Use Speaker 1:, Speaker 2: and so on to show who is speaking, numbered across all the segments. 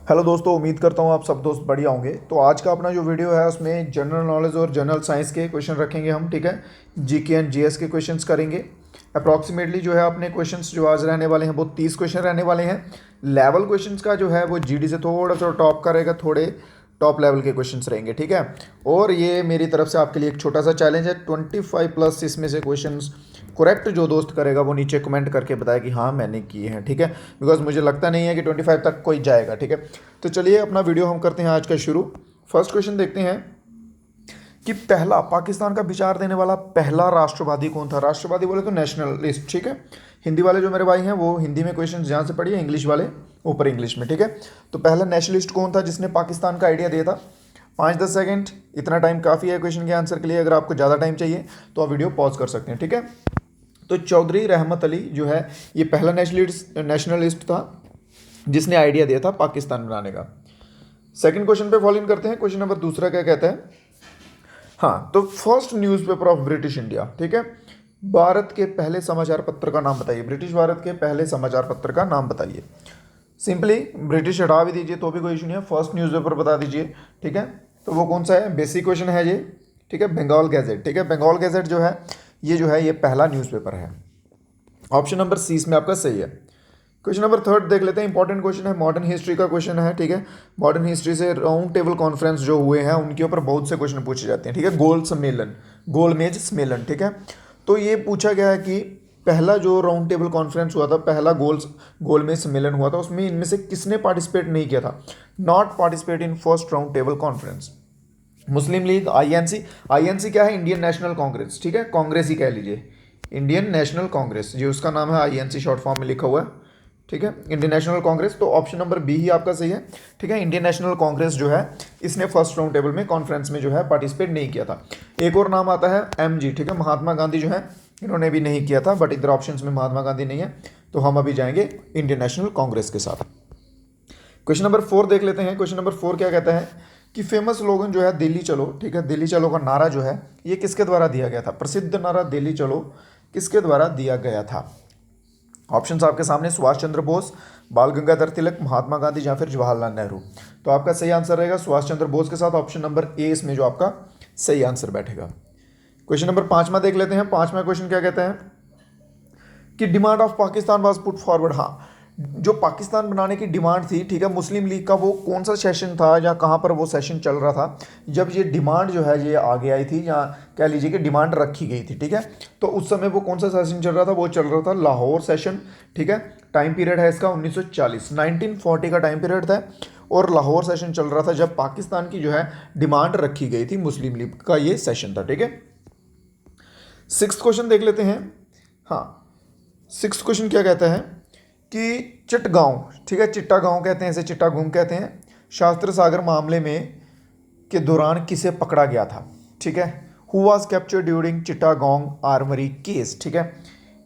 Speaker 1: Hello दोस्तों, उम्मीद करता हूँ आप सब दोस्त बढ़िया होंगे। तो आज का अपना जो वीडियो है उसमें जनरल नॉलेज और जनरल साइंस के क्वेश्चन रखेंगे हम, ठीक है। जीके एंड जीएस के क्वेश्चंस करेंगे। अप्रॉक्सीमेटली जो है अपने क्वेश्चंस जो आज रहने वाले हैं वो 30 क्वेश्चन रहने वाले हैं। लेवल क्वेश्चंस का जो है वो जीडी से थोड़ा सा टॉप का रहेगा, थोड़े टॉप लेवल के क्वेश्चंस रहेंगे, ठीक है। और ये मेरी तरफ से आपके लिए एक छोटा सा चैलेंज है, 25 प्लस इसमें से क्वेश्चंस करेक्ट जो दोस्त करेगा वो नीचे कमेंट करके बताए कि हाँ मैंने किए हैं, ठीक है। बिकॉज मुझे लगता नहीं है कि 25 तक कोई जाएगा, ठीक है। तो चलिए अपना वीडियो हम करते हैं आज का शुरू। फर्स्ट क्वेश्चन देखते हैं कि पहला पाकिस्तान का विचार देने वाला पहला राष्ट्रवादी कौन था। राष्ट्रवादी बोले तो नेशनलिस्ट, ठीक है। हिंदी वाले जो मेरे भाई हैं वो हिंदी में क्वेश्चन जहाँ से पढ़िए, इंग्लिश वाले ऊपर इंग्लिश में, ठीक है। तो पहला नेशनलिस्ट कौन था जिसने पाकिस्तान का आइडिया दिया था। 5-10 सेकेंड, इतना टाइम काफ़ी है क्वेश्चन के आंसर के लिए। अगर आपको ज़्यादा टाइम चाहिए तो आप वीडियो पॉज कर सकते हैं, ठीक है। तो चौधरी रहमत अली जो है ये पहला नेशनलिस्ट था जिसने आइडिया दिया था पाकिस्तान बनाने का। सेकंड क्वेश्चन पे फॉलो इन करते हैं। क्वेश्चन नंबर दूसरा क्या कहता है। हाँ, तो first newspaper of British India, ठीक है। भारत के पहले समाचार पत्र का नाम बताइए। ब्रिटिश भारत के पहले समाचार पत्र का नाम बताइए। सिंपली ब्रिटिश हटा भी दीजिए तो भी कोई इशू नहीं है, फर्स्ट न्यूज़पेपर बता दीजिए, ठीक है। तो वो कौन सा है, बेसिक क्वेश्चन है ये, ठीक है। बंगाल गैजेट, ठीक है। बंगाल गैजेट जो है ये पहला न्यूज़पेपर है। ऑप्शन नंबर सी इसमें आपका सही है। क्वेश्चन नंबर थर्ड देख लेते हैं। इंपॉर्टेंट क्वेश्चन है, मॉडर्न हिस्ट्री का क्वेश्चन है, ठीक है। मॉडर्न हिस्ट्री से राउंड टेबल कॉन्फ्रेंस जो हुए हैं उनके ऊपर बहुत से क्वेश्चन पूछे जाते हैं, ठीक है। गोलमेज सम्मेलन, ठीक है। तो ये पूछा गया है कि पहला जो राउंड टेबल कॉन्फ्रेंस हुआ था, पहला गोलमेज सम्मेलन हुआ था, उसमें इनमें से किसने पार्टिसिपेट नहीं किया था। Not participate in first round table conference. Muslim league, INC. INC क्या है, इंडियन नेशनल कांग्रेस, ठीक है। कांग्रेस ही कह लीजिए, इंडियन नेशनल कांग्रेस जो उसका नाम है, आईएनसी शॉर्ट फॉर्म में लिखा हुआ है, ठीक है। Indian national Congress. तो ऑप्शन नंबर बी ही आपका सही है, ठीक है। इंडियन नेशनल कांग्रेस जो है इसने फर्स्ट राउंड टेबल में कॉन्फ्रेंस में जो है पार्टिसिपेट नहीं किया था। एक और नाम आता है एमजी, ठीक है। महात्मा गांधी जो है इन्होंने भी नहीं किया था, बट इधर ऑप्शंस में महात्मा गांधी नहीं है, तो हम अभी जाएंगे इंडियन नेशनल कांग्रेस के साथ। क्वेश्चन नंबर 4 देख लेते हैं। क्वेश्चन नंबर 4 क्या कहता है कि फेमस स्लोगन जो है दिल्ली चलो, ठीक है। दिल्ली चलो का नारा जो है ये किसके द्वारा दिया गया था। प्रसिद्ध नारा दिल्ली चलो किसके द्वारा दिया गया था। ऑप्शंस आपके सामने, सुभाष चंद्र बोस, बाल गंगाधर तिलक, महात्मा गांधी या फिर जवाहरलाल नेहरू। तो आपका सही आंसर रहेगा सुभाष चंद्र बोस के साथ ऑप्शन नंबर ए इसमें जो आपका सही आंसर बैठेगा। क्वेश्चन नंबर 5वां देख लेते हैं। 5वां क्वेश्चन क्या कहता है कि demand of Pakistan was put forward. हाँ, जो पाकिस्तान बनाने की डिमांड थी, ठीक है, मुस्लिम लीग का वो कौन सा सेशन था या कहाँ पर वो सेशन चल रहा था जब ये डिमांड जो है ये आगे आई थी, या कह लीजिए कि डिमांड रखी गई थी, ठीक है। तो उस समय वो कौन सा सेशन चल रहा था, वो चल रहा था लाहौर सेशन, ठीक है। टाइम पीरियड है इसका 1940, 1940 का टाइम पीरियड था और लाहौर सेशन चल रहा था जब पाकिस्तान की जो है डिमांड रखी गई थी। मुस्लिम लीग का ये सेशन था, ठीक है। 6th क्वेश्चन देख लेते हैं। हाँ, 6th क्वेश्चन क्या कहता है कि चिटगांव, ठीक है, चिट्टागांव कहते हैं इसे, चिट्टागोंग कहते हैं, शास्त्र सागर मामले में के दौरान किसे पकड़ा गया था, ठीक है। Who was captured during Chittagong armoury case, ठीक है।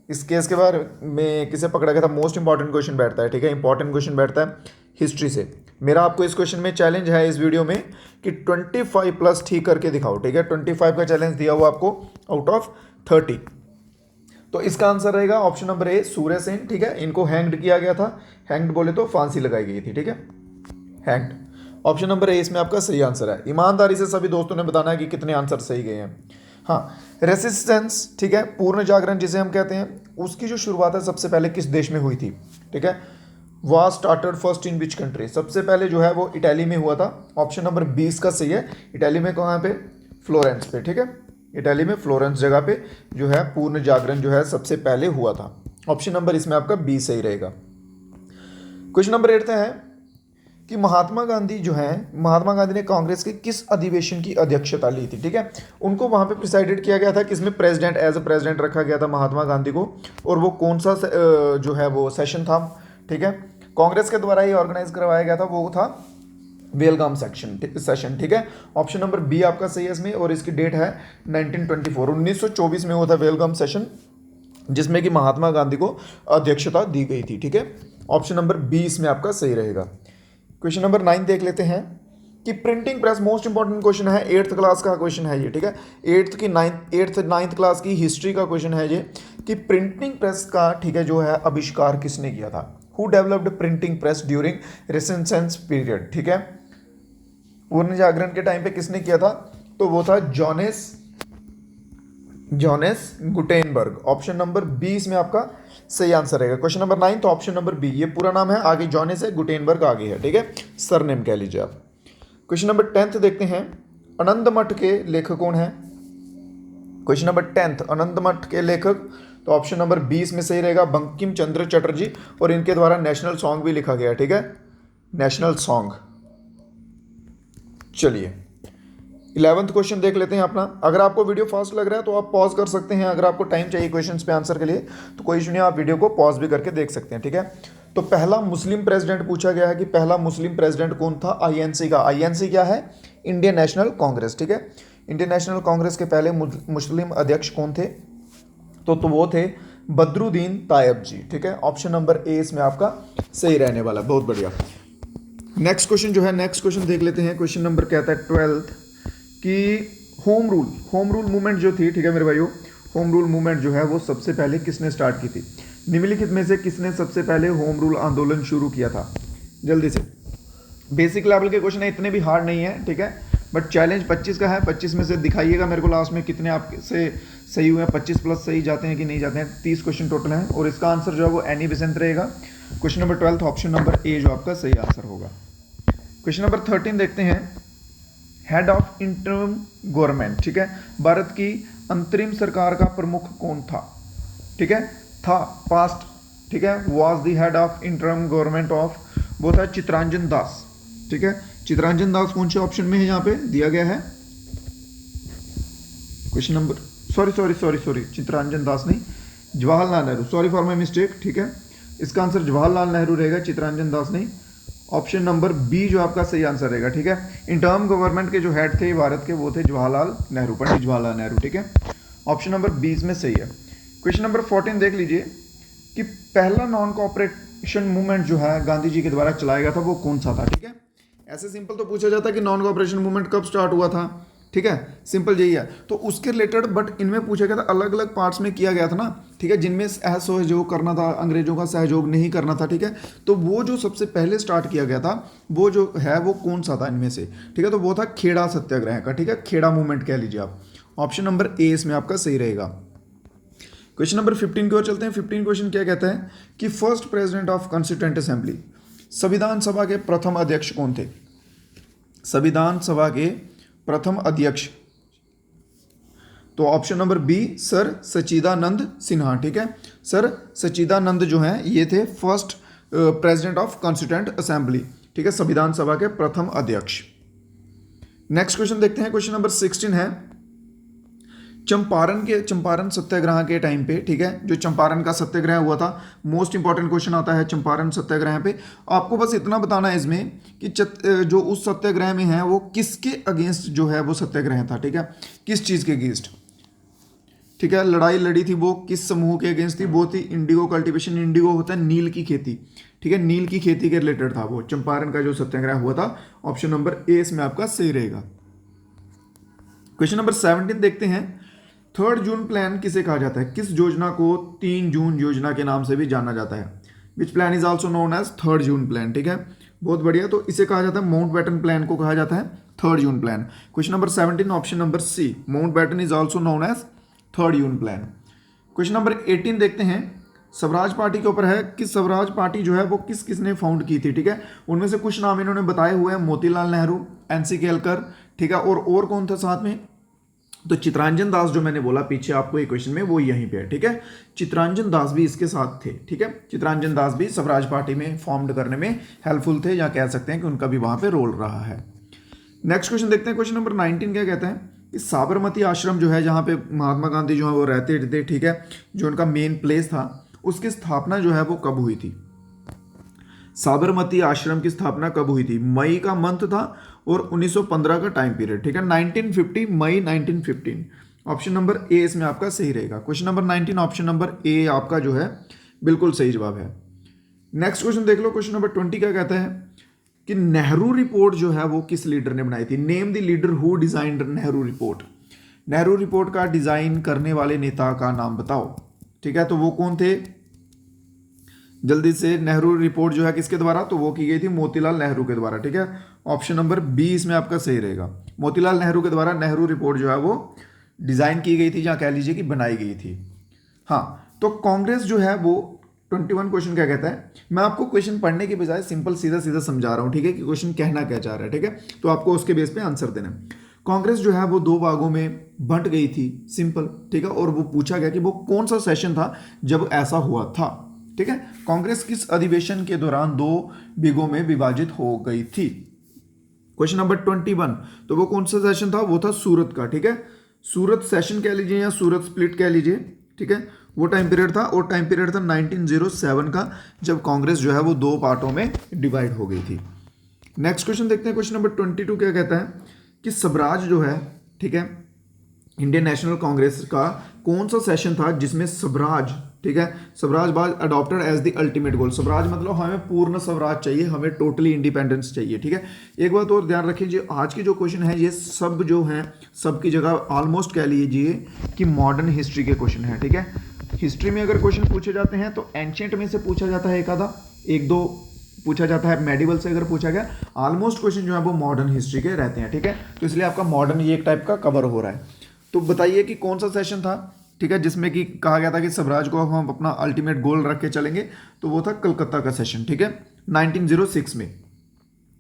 Speaker 1: इस केस के बारे में किसे पकड़ा गया था, मोस्ट इंपॉर्टेंट क्वेश्चन बैठता है, ठीक है। इंपॉर्टेंट क्वेश्चन बैठता है हिस्ट्री से। मेरा आपको इस क्वेश्चन में चैलेंज है इस वीडियो में कि 25 प्लस ठीक करके दिखाओ, ठीक है। 25 का चैलेंज दिया हुआ आपको आउट ऑफ 30। तो इसका आंसर रहेगा ऑप्शन नंबर ए, सूर्य सेन, ठीक है। इनको हैंग्ड किया गया था, हैंग्ड बोले तो फांसी लगाई गई थी, ठीक है, हैंग्ड। ऑप्शन नंबर ए इसमें आपका सही आंसर है। ईमानदारी से सभी दोस्तों ने बताना है कि कितने आंसर सही गए हैं। हाँ, रेसिस्टेंस, ठीक है, पूर्ण जागरण जिसे हम कहते हैं, उसकी जो शुरुआत है सबसे पहले किस देश में हुई थी, ठीक है। Was started first in which country, सबसे पहले जो है वो इटाली में हुआ था। ऑप्शन नंबर 20 का सही है। इटाली में कहाँ पे, फ्लोरेंस पे, ठीक है। इटाली में फ्लोरेंस जगह पे जो है पूर्ण जागरण जो है सबसे पहले हुआ था। ऑप्शन नंबर इसमें आपका बी सही रहेगा। क्वेश्चन नंबर 8 है कि महात्मा गांधी जो है, महात्मा गांधी ने कांग्रेस के किस अधिवेशन की अध्यक्षता ली थी, ठीक है। उनको वहां पे प्रिसाइडेड किया गया था, किसमें प्रेसिडेंट, एज अ प्रेसिडेंट रखा गया था महात्मा गांधी को, और वो कौन सा जो है वो सेशन था, ठीक है। कांग्रेस के द्वारा ही ऑर्गेनाइज करवाया गया था, वो था वेलगाम सेशन, ठीक है। ऑप्शन नंबर बी आपका सही है इसमें, और इसकी डेट है 1924 में हुआ था वेलगाम सेशन, जिसमें कि महात्मा गांधी को अध्यक्षता दी गई थी, ठीक है। ऑप्शन नंबर बी इसमें आपका सही रहेगा। क्वेश्चन नंबर 9 देख लेते हैं कि printing press, most important question है, 8th क्लास का क्वेश्चन है ये, ठीक है। 9th क्लास की हिस्ट्री का क्वेश्चन है ये कि प्रिंटिंग प्रेस का, ठीक है, जो है आविष्कार किसने किया था। Who developed printing press during renaissance period, ठीक है। पूर्ण जागरण के टाइम पे किसने किया था, तो वो था जॉनेस गुटेनबर्ग। ऑप्शन नंबर बी इसमें आपका सही आंसर रहेगा। क्वेश्चन नंबर 9 तो ऑप्शन नंबर बी, ये पूरा नाम है, आगे जॉनेस है, गुटेनबर्ग आगे है, ठीक है, सरनेम कह लीजिए आप। क्वेश्चन नंबर 10 देखते हैं, आनंद मठ के लेखक कौन है। क्वेश्चन नंबर 10 आनंद मठ के लेखक, तो ऑप्शन नंबर 20 में सही रहेगा, बंकिम चंद्र चटर्जी, और इनके द्वारा नेशनल सॉन्ग भी लिखा गया, ठीक है, नेशनल सॉन्ग। चलिए 11वां क्वेश्चन देख लेते हैं अपना। अगर आपको वीडियो फास्ट लग रहा है तो आप पॉज कर सकते हैं, अगर आपको टाइम चाहिए क्वेश्चंस पे आंसर के लिए तो कोई इशू नहीं, आप वीडियो को पॉज भी करके देख सकते हैं, ठीक है। तो पहला मुस्लिम प्रेसिडेंट पूछा गया है कि पहला मुस्लिम प्रेसिडेंट कौन था आईएनसी का। आईएनसी क्या है, इंडियन नेशनल कांग्रेस, ठीक है। इंडियन नेशनल कांग्रेस के पहले मुस्लिम अध्यक्ष कौन थे, तो वो थे बदरुद्दीन तायब जी, ठीक है। ऑप्शन नंबर ए इसमें आपका सही रहने वाला, बहुत बढ़िया। नेक्स्ट क्वेश्चन जो है, नेक्स्ट क्वेश्चन देख लेते हैं। क्वेश्चन नंबर कहता है 12 कि होम रूल मूवमेंट जो थी, ठीक है मेरे भाइयों, होम रूल मूवमेंट जो है वो सबसे पहले किसने स्टार्ट की थी। निम्नलिखित में से किसने सबसे पहले होम रूल आंदोलन शुरू किया था। जल्दी से, बेसिक लेवल के क्वेश्चन है, इतने भी हार्ड नहीं है, ठीक है, बट चैलेंज 25 का है। 25 में से दिखाइएगा मेरे को लास्ट में कितने आपसे सही हुए हैं, 25 प्लस सही जाते हैं कि नहीं जाते हैं। 30 क्वेश्चन टोटल हैं और इसका आंसर जो है वो एनी बेसेंट रहेगा। क्वेश्चन नंबर 12 ऑप्शन नंबर ए जो आपका सही आंसर होगा। क्वेश्चन नंबर 13 देखते हैं, हेड ऑफ इंटरिम गवर्नमेंट, ठीक है, भारत की अंतरिम सरकार का प्रमुख कौन था, ठीक है, था पास्ट, ठीक है, was the head of interim government of, वो था चित्तरंजन दास, ठीक है। चित्तरंजन दास कौन से ऑप्शन में है, यहाँ पे दिया गया है question number, sorry Chittaranjan Das नहीं, Jawaharlal Nehru, sorry for my mistake, ठीक है। इसका आंसर जवाहरलाल नेहरू रहेगा, चित्तरंजन दास नहीं। ऑप्शन नंबर बी जो आपका सही आंसर रहेगा, ठीक है। इंटर्म गवर्नमेंट के जो हेड थे भारत के वो थे जवाहरलाल नेहरू, पंडित जवाहरलाल नेहरू, ठीक है। ऑप्शन नंबर 20 में सही है। क्वेश्चन नंबर 14 देख लीजिए कि पहला नॉन कोऑपरेशन मूवमेंट जो है गांधी जी के द्वारा चलाया गया था वो कौन सा था, ठीक है। ऐसे सिंपल तो पूछा जाता है कि नॉन कोऑपरेशन मूवमेंट कब स्टार्ट हुआ था, ठीक है, सिंपल यही है। तो उसके रिलेटेड बट इनमें पूछा गया था, अलग अलग पार्ट्स में किया गया था ना, ठीक है, जिनमें असहयोग करना था, अंग्रेजों का सहयोग नहीं करना था, ठीक है। तो वो जो सबसे पहले स्टार्ट किया गया था वो जो है वो कौन सा था इनमें से, ठीक है, तो वो था खेड़ा सत्याग्रह का, ठीक है, खेड़ा मूवमेंट कह लीजिए आप। ऑप्शन नंबर ए इसमें आपका सही रहेगा। क्वेश्चन नंबर 15 की ओर चलते हैं। 15 क्वेश्चन क्या कहता है कि first president of constituent assembly, संविधान सभा के प्रथम अध्यक्ष कौन थे। संविधान सभा के प्रथम अध्यक्ष, तो ऑप्शन नंबर बी सर सच्चिदानंद सिन्हा, ठीक है। सर सच्चिदानंद जो हैं ये थे first president of constituent assembly, ठीक है, संविधान सभा के प्रथम अध्यक्ष। नेक्स्ट क्वेश्चन देखते हैं। क्वेश्चन नंबर 16 है, चंपारण सत्याग्रह के टाइम पे, ठीक है, जो चंपारण का सत्याग्रह हुआ था, मोस्ट इंपॉर्टेंट क्वेश्चन आता है चंपारण सत्याग्रह पे। आपको बस इतना बताना है इसमें कि जो उस सत्याग्रह में है वो किसके अगेंस्ट जो है वो सत्याग्रह था, ठीक है, किस चीज़ के अगेंस्ट, ठीक है, लड़ाई लड़ी थी वो किस समूह के अगेंस्ट थी, वो थी इंडिगो कल्टीवेशन। इंडिगो होता है नील की खेती, ठीक है, नील की खेती के रिलेटेड था वो चंपारण का जो सत्याग्रह हुआ था। ऑप्शन नंबर ए इसमें आपका सही रहेगा। क्वेश्चन नंबर 17 देखते हैं, 3 जून प्लान किसे कहा जाता है, किस योजना को 3 जून योजना के नाम से भी जाना जाता है। Which plan is also known as 3 June plan, ठीक है, बहुत बढ़िया। तो इसे कहा जाता है माउंटबेटन प्लान को कहा जाता है 3 June plan. Question number 17 option number C, Mountbatten is also known as 3 June plan. Question number 18 देखते हैं, स्वराज पार्टी के ऊपर है कि स्वराज पार्टी जो है वो किसने फाउंड की थी, ठीक है। उनमें से कुछ नाम इन्होंने बताए हुए हैं, मोतीलाल नेहरू, एनसी केलकर, ठीक है, और कौन था साथ में, तो चित्तरंजन दास जो मैंने बोला पीछे आपको एक क्वेश्चन में वो यहीं पे है, ठीक है, चित्तरंजन दास भी इसके साथ थे, ठीक है। चित्तरंजन दास भी स्वराज पार्टी में फॉर्म्ड करने में हेल्पफुल थे, या कह सकते हैं कि उनका भी वहां पे रोल रहा है। नेक्स्ट क्वेश्चन देखते हैं। क्वेश्चन नंबर 19 क्या कहता है कि साबरमती आश्रम जो है जहाँ पे महात्मा गांधी जो है वो रहते थे, ठीक है, जो उनका मेन प्लेस था, उसकी स्थापना जो है वो कब हुई थी। साबरमती आश्रम की स्थापना कब हुई थी, मई का मंथ था और 1915 का टाइम पीरियड, ठीक है, 1950, मई 1915। ऑप्शन नंबर ए इसमें आपका सही रहेगा। क्वेश्चन नंबर 19 ऑप्शन नंबर ए आपका जो है बिल्कुल सही जवाब है। नेक्स्ट क्वेश्चन देख लो। क्वेश्चन नंबर 20 क्या कहता है कि नेहरू रिपोर्ट जो है वो किस लीडर ने बनाई थी। Name the leader who designed Nehru report. Nehru report का डिजाइन करने वाले नेता का नाम बताओ, ठीक है, तो वो कौन थे, जल्दी से, नेहरू रिपोर्ट जो है किसके द्वारा, तो वो की गई थी मोतीलाल नेहरू के द्वारा, ठीक है। ऑप्शन नंबर बी इसमें आपका सही रहेगा। मोतीलाल नेहरू के द्वारा नेहरू रिपोर्ट जो है वो डिज़ाइन की गई थी, या कह लीजिए कि बनाई गई थी। हाँ, तो कांग्रेस जो है वो 21 क्वेश्चन क्या कहता है, मैं आपको क्वेश्चन पढ़ने के बजाय सिंपल सीधा सीधा समझा रहा हूँ, ठीक है, कि क्वेश्चन कहना क्या चाह रहा है, ठीक है, तो आपको उसके बेस पे आंसर देना है। कांग्रेस जो है वो दो भागों में बंट गई थी, सिंपल, ठीक है, और वो पूछा गया कि वो कौन सा सेशन था जब ऐसा हुआ था, ठीक है। कांग्रेस किस अधिवेशन के दौरान दो विभागों में विभाजित हो गई थी। क्वेश्चन नंबर 21, तो वो कौन सा सेशन था, वो था सूरत का, ठीक है, सूरत सेशन कह लीजिए या सूरत स्प्लिट कह लीजिए, ठीक है, वो टाइम पीरियड था, और टाइम पीरियड था 1907 का, जब कांग्रेस जो है वो दो पार्टों में डिवाइड हो गई थी। नेक्स्ट क्वेश्चन देखते हैं, क्वेश्चन नंबर 22 क्या कहता है कि स्वराज जो है, ठीक है, इंडियन नेशनल कांग्रेस का कौन सा सेशन था जिसमें स्वराज, ठीक है, Swaraj was adopted as the ultimate goal. Swaraj मतलब हमें पूर्ण स्वराज चाहिए, हमें टोटली इंडिपेंडेंस चाहिए, ठीक है। एक बात और ध्यान रखिए, जो आज की जो क्वेश्चन है ये सब जो है, सबकी जगह ऑलमोस्ट कह लीजिए कि मॉडर्न हिस्ट्री के क्वेश्चन है, ठीक है। हिस्ट्री में अगर क्वेश्चन पूछे जाते हैं तो एंशिएंट में से पूछा जाता है, एक आधा, एक दो पूछा जाता है, मेडिवल से अगर पूछा गया, ऑलमोस्ट क्वेश्चन जो है वो मॉडर्न हिस्ट्री के रहते हैं, ठीक है। तो इसलिए आपका मॉडर्न ये एक टाइप का कवर हो रहा है। तो बताइए कि कौन सा सेशन था, ठीक है, जिसमें कि कहा गया था कि स्वराज को हम अपना अल्टीमेट गोल रख के चलेंगे, तो वो था कलकत्ता का सेशन, ठीक है, 1906 में,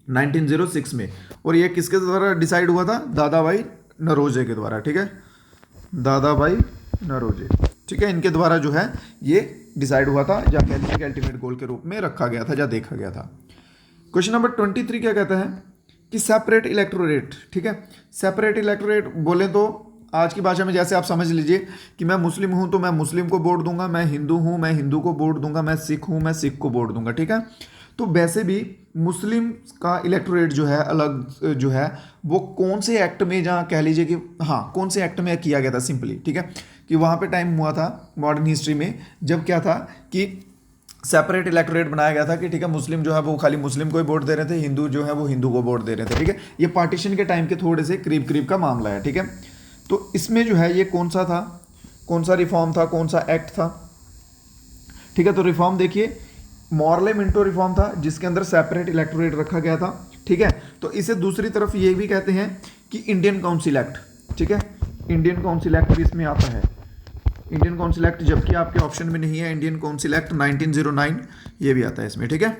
Speaker 1: 1906 में। और ये किसके द्वारा डिसाइड हुआ था, दादा भाई नरोजे के द्वारा, ठीक है, दादा भाई नरोजे, ठीक है, इनके द्वारा जो है ये डिसाइड हुआ था, या कह लीजिए अल्टीमेट गोल के रूप में रखा गया था, या देखा गया था। क्वेश्चन नंबर 23 क्या कहता है कि सेपरेट इलेक्टोरेट, ठीक है, सेपरेट इलेक्टोरेट बोले तो आज की भाषा में जैसे आप समझ लीजिए कि मैं मुस्लिम हूं तो मैं मुस्लिम को वोट दूंगा, मैं हिंदू हूं मैं हिंदू को वोट दूंगा, मैं सिख हूं मैं सिख को वोट दूंगा, ठीक है। तो वैसे भी मुस्लिम का इलेक्टोरेट जो है अलग जो है वो कौन से एक्ट में, जहाँ कह लीजिए कि हाँ कौन से एक्ट में किया गया था, सिंपली, ठीक है, कि वहाँ पे टाइम हुआ था मॉडर्न हिस्ट्री में जब क्या था कि सेपरेट इलेक्टोरेट बनाया गया था, कि ठीक है, मुस्लिम जो है वो खाली मुस्लिम को ही वोट दे रहे थे, हिंदू जो है वो हिंदू को वोट दे रहे थे, ठीक है। ये पार्टीशन के टाइम के थोड़े से करीब करीब का मामला है, ठीक है। तो इसमें जो है ये कौन सा था, कौन सा रिफॉर्म था, कौन सा एक्ट था, ठीक है। तो रिफॉर्म देखिए, मॉर्ले मिंटो रिफॉर्म था जिसके अंदर सेपरेट इलेक्टोरेट रखा गया था, ठीक है। तो इसे दूसरी तरफ ये भी कहते हैं कि इंडियन काउंसिल एक्ट, ठीक है, इंडियन काउंसिल एक्ट भी इसमें आता है, इंडियन काउंसिल एक्ट, जबकि आपके ऑप्शन में नहीं है इंडियन काउंसिल एक्ट 1909, ये भी आता है इसमें, ठीक है।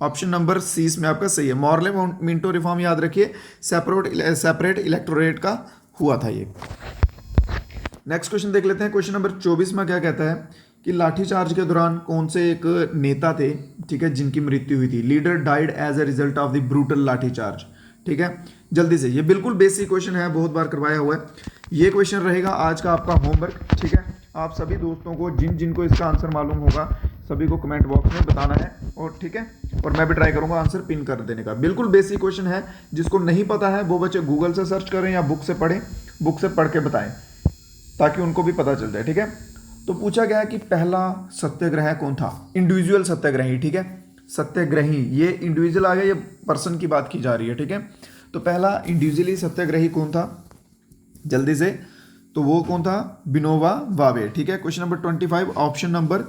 Speaker 1: ऑप्शन नंबर सी इसमें आपका सही है, मॉर्ले मिंटो रिफॉर्म याद रखिए, सेपरेट इलेक्टोरेट का हुआ था ये। नेक्स्ट क्वेश्चन देख लेते हैं, क्वेश्चन नंबर 24 में क्या कहता है कि लाठीचार्ज के दौरान कौन से एक नेता थे, ठीक है, जिनकी मृत्यु हुई थी, leader died as a result of the brutal lathi charge, ठीक है। जल्दी से, ये बिल्कुल बेसिक क्वेश्चन है, बहुत बार करवाया हुआ है, ये क्वेश्चन रहेगा आज का आपका होमवर्क, ठीक है। आप सभी दोस्तों को जिनको इसका आंसर मालूम होगा सभी को कमेंट बॉक्स में बताना है, और ठीक है, और मैं भी ट्राई करूंगा आंसर पिन कर देने का। बिल्कुल बेसिक क्वेश्चन है, जिसको नहीं पता है वो बच्चे गूगल से सर्च करें या बुक से पढ़ें, बुक से पढ़ के बताएं ताकि उनको भी पता चल जाए, ठीक है। तो पूछा गया कि पहला सत्याग्रह कौन था, इंडिविजुअल सत्याग्रही, ठीक है, सत्याग्रही, ये इंडिविजुअल आ गया, ये पर्सन की बात की जा रही है, ठीक है। तो पहला इंडिविजुअली सत्याग्रही कौन था, जल्दी से, तो वो कौन था, विनोबा भावे, ठीक है। Question number 25 option number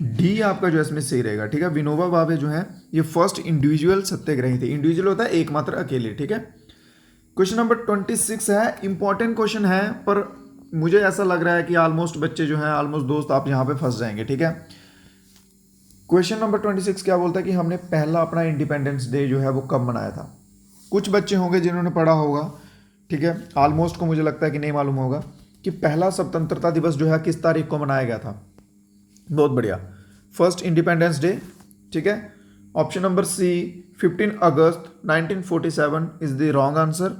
Speaker 1: D आपका जो है इसमें सही रहेगा, ठीक है। विनोबा भावे जो है ये फर्स्ट इंडिविजुअल सत्याग्रही थे, इंडिविजुअल होता है एकमात्र अकेले, ठीक है। क्वेश्चन नंबर 26 है, इंपॉर्टेंट क्वेश्चन है, पर मुझे ऐसा लग रहा है कि ऑलमोस्ट बच्चे जो हैं, ऑलमोस्ट दोस्त आप यहाँ पे फंस जाएंगे, ठीक है। क्वेश्चन नंबर 26 क्या बोलता है कि हमने पहला अपना इंडिपेंडेंस डे जो है वो कब मनाया था। कुछ बच्चे होंगे जिन्होंने पढ़ा होगा, ठीक है, ऑलमोस्ट को मुझे लगता है कि नहीं मालूम होगा कि पहला स्वतंत्रता दिवस जो है किस तारीख को मनाया गया था। बहुत बढ़िया, फर्स्ट इंडिपेंडेंस डे, ठीक है। Option number C 15 August 1947 is the wrong answer,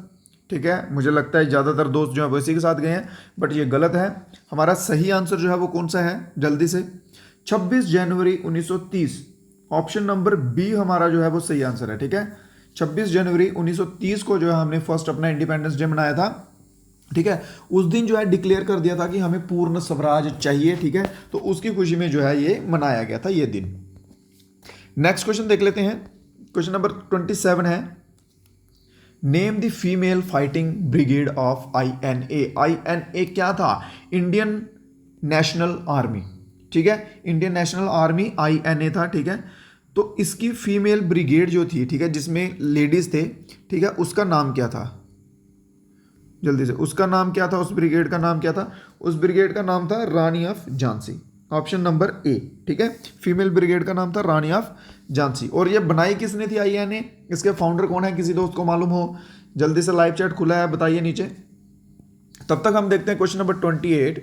Speaker 1: ठीक है। मुझे लगता है ज़्यादातर दोस्त जो है वो इसी के साथ गए हैं, बट ये गलत है। हमारा सही आंसर जो है वो कौन सा है, जल्दी से, 26 जनवरी 1930, ऑप्शन नंबर बी हमारा जो है वो सही आंसर है, ठीक है। 26 जनवरी 1930 को जो है हमने फर्स्ट अपना इंडिपेंडेंस डे मनाया था, ठीक है। उस दिन जो है डिक्लेयर कर दिया था कि हमें पूर्ण स्वराज चाहिए, ठीक है। तो उसकी खुशी में जो है ये मनाया गया था ये दिन। नेक्स्ट क्वेश्चन देख लेते हैं, क्वेश्चन नंबर 27 है, name the female fighting brigade of INA। INA क्या था, इंडियन नेशनल आर्मी, ठीक है, इंडियन नेशनल आर्मी INA था, ठीक है। तो इसकी फीमेल ब्रिगेड जो थी, ठीक है, जिसमें लेडीज थे, ठीक है, उसका नाम क्या था? जल्दी से, उसका नाम क्या था? उस ब्रिगेड का नाम क्या था? उस ब्रिगेड का नाम था Rani of Jhansi, option number A, ठीक है। फीमेल ब्रिगेड का नाम था रानी ऑफ झांसी। और ये बनाई किसने थी INA? इसके फाउंडर कौन है? किसी दोस्त को मालूम हो? जल्दी से लाइव चैट खुला है, बताइए नीचे। तब तक हम देखते हैं क्वेश्चन नंबर 28,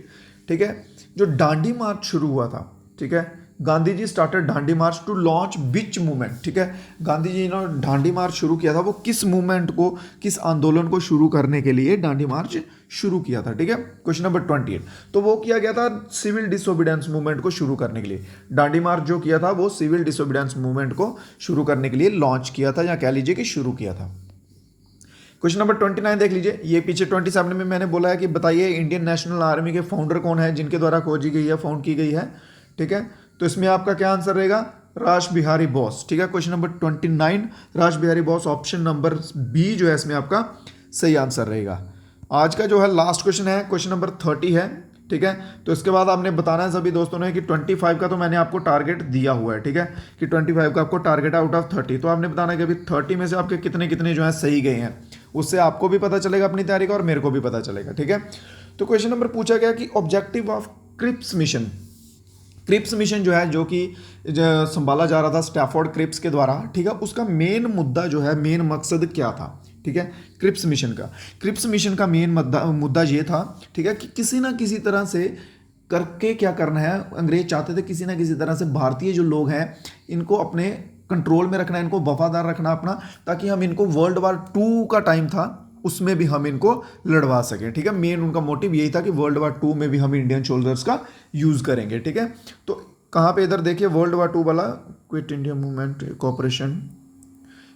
Speaker 1: ठीक है। जो दांडी मार्च शुरू हुआ था, ठीक है, Gandhi ji started Dandi march to launch which movement, ठीक है। गांधी जी ने दांडी मार्च शुरू किया था, वो किस मूवमेंट को, किस आंदोलन को शुरू करने के लिए दांडी मार्च शुरू किया था, ठीक है। क्वेश्चन नंबर 28, तो वो किया गया था सिविल डिसोबीडियंस मूवमेंट को शुरू करने के लिए। दांडी मार्च जो किया था वो सिविल डिसोबीडियंस मूवमेंट को शुरू करने के लिए लॉन्च किया था, या कह लीजिए कि शुरू किया था। क्वेश्चन नंबर 29 देख लीजिए। ये पीछे 27 में मैंने बोला है कि बताइए इंडियन नेशनल आर्मी के फाउंडर कौन है, जिनके द्वारा खोजी गई है, फाउंड की गई है, ठीक है। तो इसमें आपका क्या आंसर रहेगा? रास बिहारी बोस, ठीक है। Question number 29 Ras Bihari Bose, option number B जो है इसमें आपका सही आंसर रहेगा। आज का जो है लास्ट क्वेश्चन है, क्वेश्चन नंबर 30 है, ठीक है। तो इसके बाद आपने बताना है सभी दोस्तों ने कि 25 का तो मैंने आपको टारगेट दिया हुआ है, ठीक है, कि 25 का आपको टारगेट आउट ऑफ 30। तो आपने बताना है कि अभी 30 में से आपके कितने कितने जो है सही गए हैं, उससे आपको भी पता चलेगा अपनी तैयारी का और मेरे को भी पता चलेगा, ठीक है। तो क्वेश्चन नंबर पूछा गया कि objective of Cripps mission, Cripps mission जो है, जो कि संभाला जा रहा था स्टैफोर्ड क्रिप्स के द्वारा, ठीक है, उसका मेन मुद्दा जो है, मेन मकसद क्या था, ठीक है। क्रिप्स मिशन का मेन मुद्दा ये था, ठीक है, कि किसी ना किसी तरह से करके क्या करना है, अंग्रेज चाहते थे किसी ना किसी तरह से भारतीय जो लोग हैं इनको अपने कंट्रोल में रखना, इनको वफादार रखना अपना, ताकि हम इनको वर्ल्ड वार 2 का टाइम था उसमें भी हम इनको लड़वा सकें, ठीक है। मेन उनका मोटिव यही था कि वर्ल्ड वार 2 में भी हम इंडियन सोल्जर्स का यूज़ करेंगे, ठीक है। तो कहाँ पे, इधर देखिए वर्ल्ड वार 2 वाला, क्विट इंडिया मूवमेंट कॉपरेशन,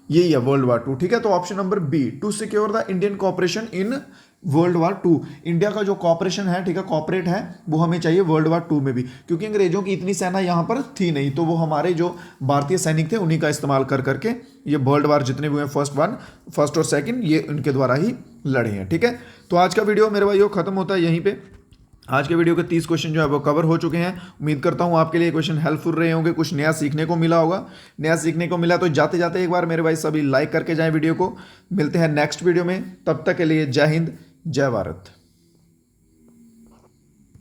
Speaker 1: यही है वर्ल्ड वार 2, ठीक है। तो option number B, to secure the Indian cooperation in world war 2, India का जो कॉपरेशन है, ठीक है, कॉपरेट है, वो हमें चाहिए वर्ल्ड वार 2 में भी, क्योंकि अंग्रेजों की इतनी सेना यहाँ पर थी नहीं, तो वो हमारे जो भारतीय सैनिक थे उन्हीं का इस्तेमाल कर करके ये वर्ल्ड वार जितने भी हुए, फर्स्ट और सेकंड, ये उनके द्वारा ही लड़े हैं, ठीक है। तो आज का वीडियो मेरे भाइयों खत्म होता है यहीं पे। आज के वीडियो के 30 क्वेश्चन जो है वो कवर हो चुके हैं। उम्मीद करता हूँ आपके लिए क्वेश्चन हेल्पफुल रहे होंगे, कुछ नया सीखने को मिला होगा। नया सीखने को मिला तो जाते जाते एक बार मेरे भाई सभी लाइक करके जाएं वीडियो को। मिलते हैं नेक्स्ट वीडियो में, तब तक के लिए जय हिंद, जय भारत।